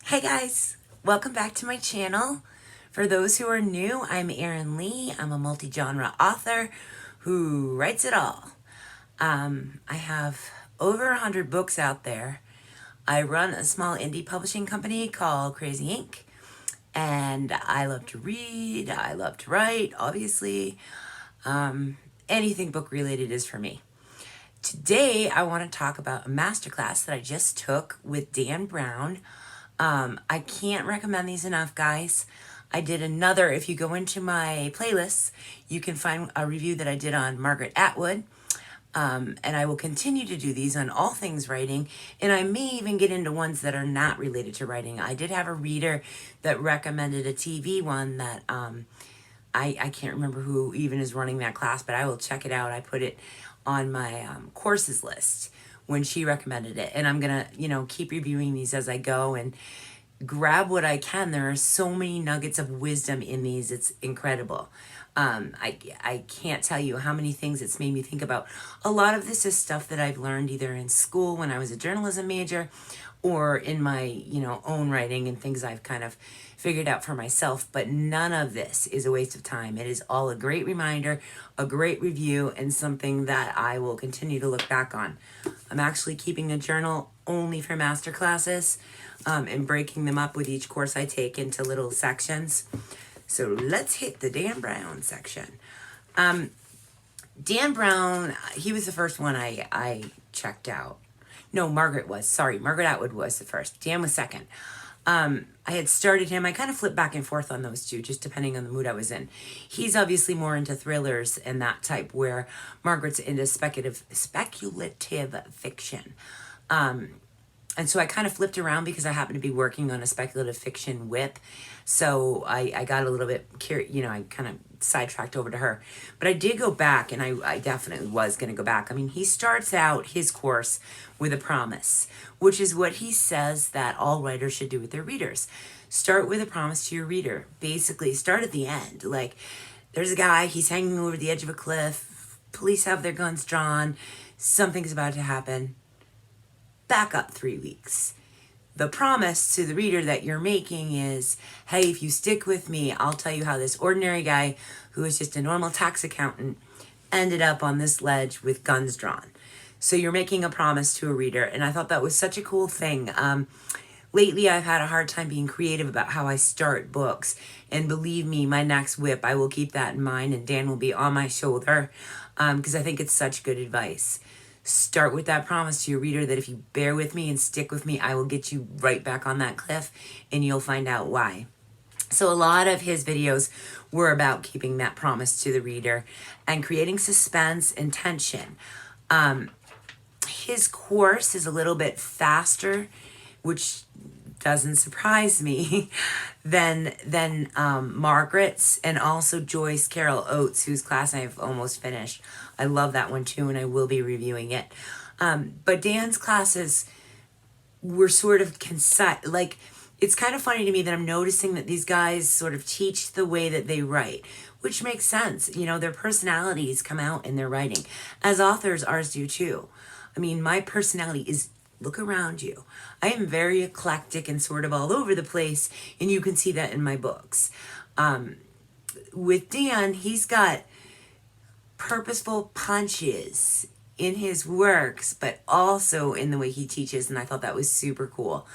Hey guys, welcome back to my channel. For those who are new, I'm Erin Lee. I'm a multi-genre author who writes it all. I have over 100 books out there. I run a small indie publishing company called Crazy Inc. And I love to read, I love to write, obviously. Anything book related is for me. Today, I want to talk about a masterclass that I just took with Dan Brown. I can't recommend these enough, guys. I did another, if you go into my playlists, you can find a review that I did on Margaret Atwood. And I will continue to do these on all things writing, and I may even get into ones that are not related to writing. I did have a reader that recommended a TV one that I can't remember who even is running that class, but I will check it out. I put it on my courses list when she recommended it, and I'm gonna keep reviewing these as I go and grab what I can. There are so many nuggets of wisdom in these. It's incredible. I can't tell you how many things it's made me think about. A lot of this is stuff that I've learned either in school when I was a journalism major or in my, own writing and things I've kind of figured out for myself. But none of this is a waste of time. It is all a great reminder, a great review, and something that I will continue to look back on. I'm actually keeping a journal only for master classes and breaking them up with each course I take into little sections. So let's hit the Dan Brown section. Dan Brown, he was the first one I checked out. No, Margaret was. Sorry, Margaret Atwood was the first. Dan was second. I had started him. I kind of flipped back and forth on those two, just depending on the mood I was in. He's obviously more into thrillers and that type, where Margaret's into speculative fiction. And so I kind of flipped around because I happened to be working on a speculative fiction whip. So I got a little bit curious, I kind of sidetracked over to her. But I did go back, and I definitely was going to go back. I mean, he starts out his course with a promise, which is what he says that all writers should do with their readers. Start with a promise to your reader. Basically, start at the end. Like, there's a guy, he's hanging over the edge of a cliff. Police have their guns drawn. Something's about to happen. Back up 3 weeks. The promise to the reader that you're making is, hey, if you stick with me, I'll tell you how this ordinary guy who is just a normal tax accountant ended up on this ledge with guns drawn. So you're making a promise to a reader, and I thought that was such a cool thing. Lately, I've had a hard time being creative about how I start books, and believe me, my next whip, I will keep that in mind, and Dan will be on my shoulder because I think it's such good advice. Start with that promise to your reader that if you bear with me and stick with me, I will get you right back on that cliff, and you'll find out why. So a lot of his videos were about keeping that promise to the reader and creating suspense and tension. His course is a little bit faster, which doesn't surprise me, than Margaret's, and also Joyce Carol Oates, whose class I've almost finished. I love that one too, and I will be reviewing it. But Dan's classes were sort of concise. Like, it's kind of funny to me that I'm noticing that these guys sort of teach the way that they write, which makes sense. Their personalities come out in their writing. As authors, ours do too. I mean, my personality is, look around you. I am very eclectic and sort of all over the place, and you can see that in my books. With Dan, he's got purposeful punches in his works, but also in the way he teaches, and I thought that was super cool.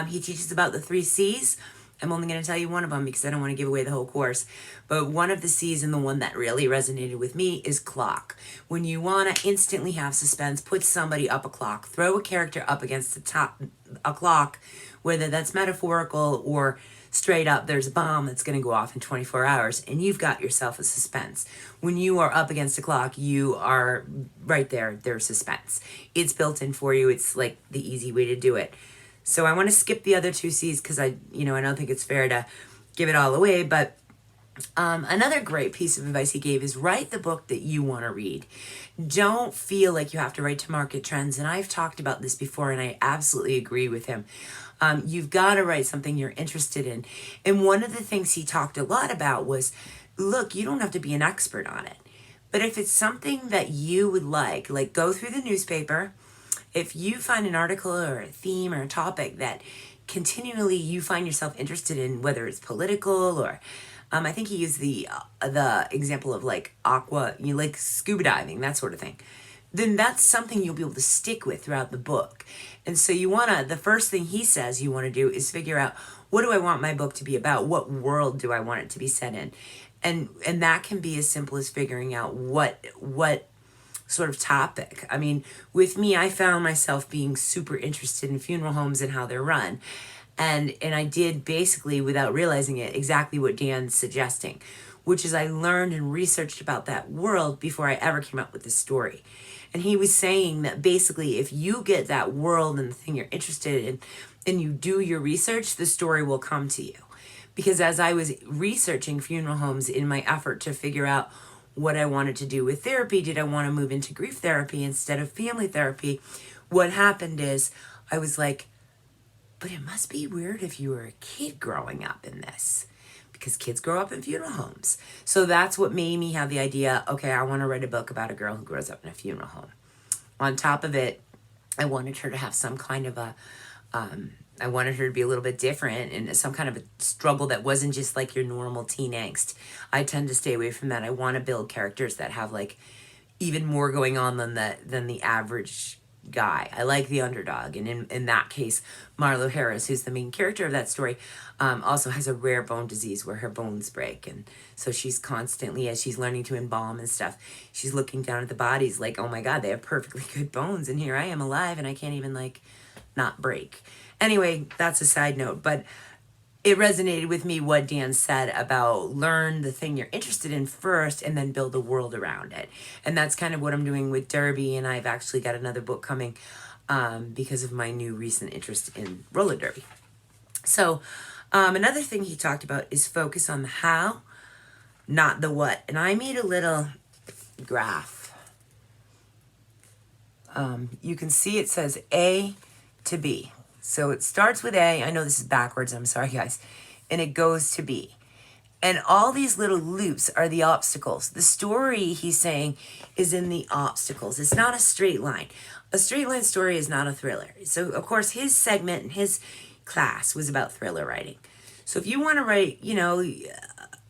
He teaches about the 3 C's. I'm only going to tell you one of them because I don't want to give away the whole course. But one of the C's, and the one that really resonated with me, is clock. When you want to instantly have suspense, put somebody up a clock. Throw a character up against a clock, whether that's metaphorical or straight up, there's a bomb that's going to go off in 24 hours, and you've got yourself a suspense. When you are up against a clock, you are right there. There's suspense. It's built in for you. It's like the easy way to do it. So I want to skip the other 2 C's because I don't think it's fair to give it all away. But another great piece of advice he gave is write the book that you want to read. Don't feel like you have to write to market trends. And I've talked about this before, and I absolutely agree with him. You've got to write something you're interested in. And one of the things he talked a lot about was, look, you don't have to be an expert on it. But if it's something that you would like go through the newspaper. If you find an article or a theme or a topic that continually you find yourself interested in, whether it's political or I think he used the example of like aqua, like scuba diving, that sort of thing, then that's something you'll be able to stick with throughout the book. And so the first thing he says you want to do is figure out, what do I want my book to be about? What world do I want it to be set in? And that can be as simple as figuring out what sort of topic. I mean, with me, I found myself being super interested in funeral homes and how they're run. And I did, basically, without realizing it, exactly what Dan's suggesting, which is I learned and researched about that world before I ever came up with the story. And he was saying that basically if you get that world and the thing you're interested in and you do your research, the story will come to you. Because as I was researching funeral homes in my effort to figure out what I wanted to do with therapy, did I want to move into grief therapy instead of family therapy? What happened is I was like, but it must be weird if you were a kid growing up in this, because kids grow up in funeral homes. So that's what made me have the idea, okay, I want to write a book about a girl who grows up in a funeral home. On top of it, I wanted her to have some kind of I wanted her to be a little bit different and some kind of a struggle that wasn't just like your normal teen angst. I tend to stay away from that. I want to build characters that have like even more going on than the average guy. I like the underdog. And in that case, Marlo Harris, who's the main character of that story, also has a rare bone disease where her bones break. And so she's constantly, as she's learning to embalm and stuff, she's looking down at the bodies like, oh my God, they have perfectly good bones. And here I am alive and I can't even like not break. Anyway, that's a side note, but it resonated with me what Dan said about learn the thing you're interested in first and then build a world around it. And that's kind of what I'm doing with Derby, and I've actually got another book coming because of my new recent interest in roller derby. So another thing he talked about is focus on the how, not the what. And I made a little graph. You can see it says A to B. So it starts with A. I know this is backwards. I'm sorry, guys. And it goes to B. And all these little loops are the obstacles. The story, he's saying, is in the obstacles. It's not a straight line. A straight line story is not a thriller. So, of course, his segment and his class was about thriller writing. So if you want to write,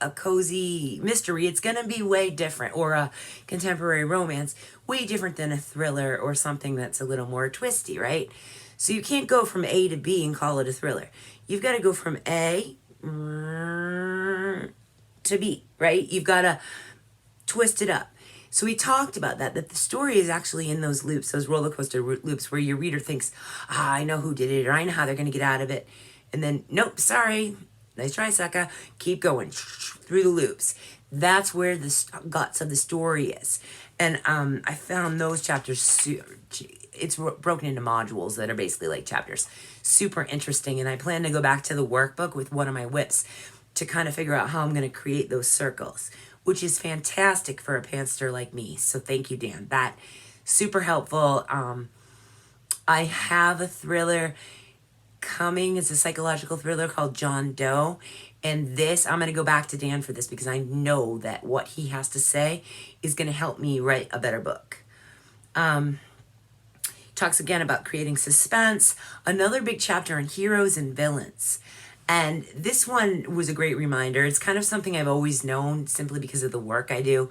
a cozy mystery, it's going to be way different, or a contemporary romance, way different than a thriller or something that's a little more twisty, right? So you can't go from A to B and call it a thriller. You've got to go from A to B, right? You've got to twist it up. So we talked about that the story is actually in those loops, those roller coaster loops where your reader thinks, I know who did it, or I know how they're going to get out of it. And then, nope, sorry, nice try, sucker. Keep going through the loops. That's where the guts of the story is. And I found those chapters, it's broken into modules that are basically like chapters. Super interesting. And I plan to go back to the workbook with one of my whips to kind of figure out how I'm going to create those circles, which is fantastic for a pantser like me. So thank you, Dan. That super helpful. I have a thriller coming. It's a psychological thriller called John Doe. And this, I'm going to go back to Dan for this because I know that what he has to say is going to help me write a better book. Talks again about creating suspense. Another big chapter on heroes and villains. And this one was a great reminder. It's kind of something I've always known simply because of the work I do.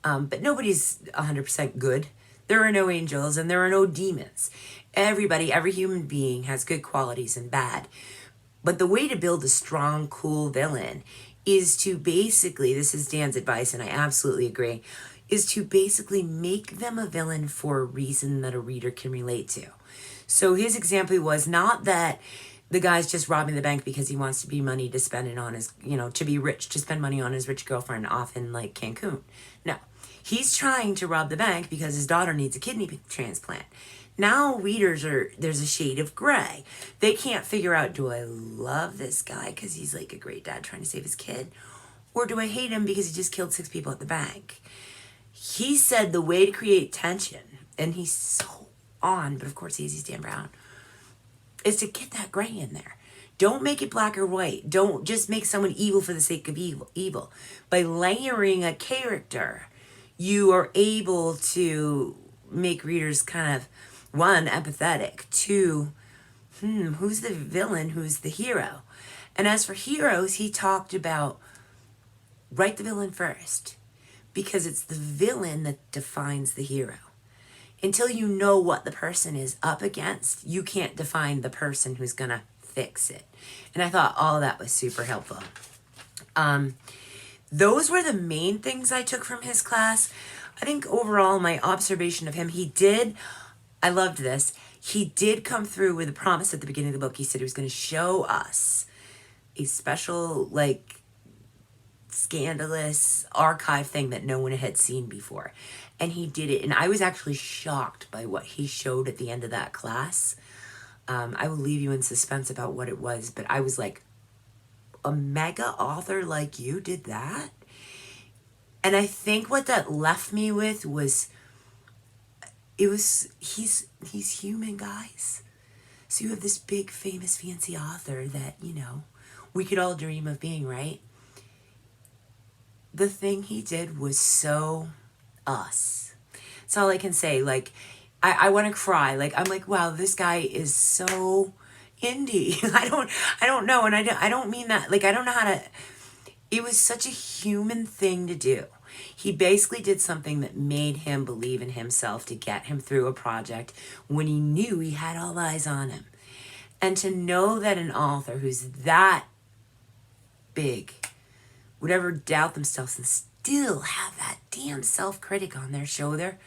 But nobody's 100% good. There are no angels and there are no demons. Everybody, every human being has good qualities and bad. But the way to build a strong, cool villain is to basically, this is Dan's advice and I absolutely agree, is to basically make them a villain for a reason that a reader can relate to. So his example was not that the guy's just robbing the bank because he wants to be money to spend it on his, to be rich, to spend money on his rich girlfriend off in like Cancun. No, he's trying to rob the bank because his daughter needs a kidney transplant. Now readers there's a shade of gray. They can't figure out, do I love this guy because he's like a great dad trying to save his kid? Or do I hate him because he just killed 6 people at the bank? He said the way to create tension, and he's so on, but of course he's Dan Brown, is to get that gray in there. Don't make it black or white. Don't just make someone evil for the sake of evil. By layering a character, you are able to make readers kind of, 1, empathetic, 2, who's the villain, who's the hero? And as for heroes, he talked about write the villain first, because it's the villain that defines the hero. Until you know what the person is up against, you can't define the person who's gonna fix it. And I thought all that was super helpful. Those were the main things I took from his class. I think overall, my observation of him, I loved this. He did come through with a promise at the beginning of the book. He said he was going to show us a special, like, scandalous archive thing that no one had seen before. And he did it. And I was actually shocked by what he showed at the end of that class. I will leave you in suspense about what it was, but I was like, a mega author like you did that? And I think what that left me with was, he's human, guys. So you have this big, famous, fancy author that, we could all dream of being, right? The thing he did was so us. That's all I can say. Like, I want to cry. Like, I'm like, wow, this guy is so indie. I don't know. And I don't mean that. Like, I don't know how to, it was such a human thing to do. He basically did something that made him believe in himself to get him through a project when he knew he had all eyes on him. And to know that an author who's that big would ever doubt themselves and still have that damn self-critic on their shoulder.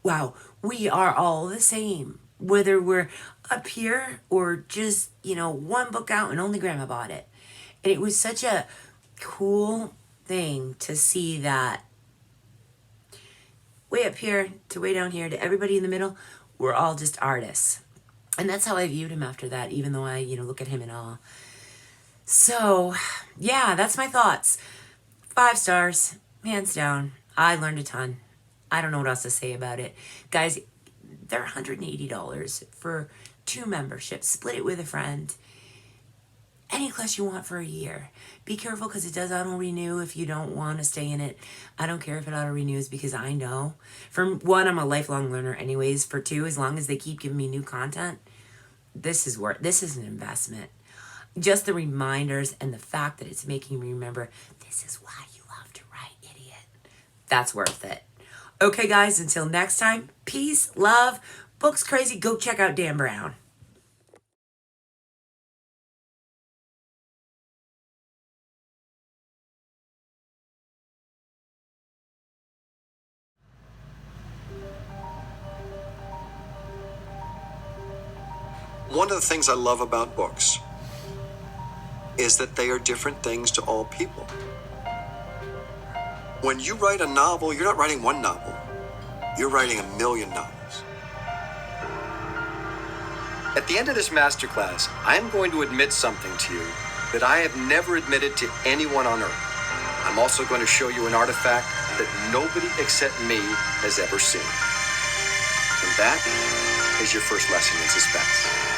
Wow, we are all the same. Whether we're up here or just, one book out and only grandma bought it. And it was such a cool thing to see that way up here to way down here to everybody in the middle, we're all just artists. And that's how I viewed him after that, even though I, look at him in awe. So, yeah, that's my thoughts. 5 stars, hands down. I learned a ton. I don't know what else to say about it. Guys, they're $180 for 2 memberships. Split it with a friend. Any class you want for a year. Be careful because it does auto-renew if you don't want to stay in it. I don't care if it auto-renews because I know. For 1, I'm a lifelong learner anyways. For 2, as long as they keep giving me new content, this is an investment. Just the reminders and the fact that it's making me remember, this is why you love to write, idiot. That's worth it. Okay, guys, until next time, peace, love, books crazy. Go check out Dan Brown. One of the things I love about books is that they are different things to all people. When you write a novel, you're not writing one novel. You're writing 1,000,000 novels. At the end of this masterclass, I'm going to admit something to you that I have never admitted to anyone on earth. I'm also going to show you an artifact that nobody except me has ever seen. And that is your first lesson in suspense.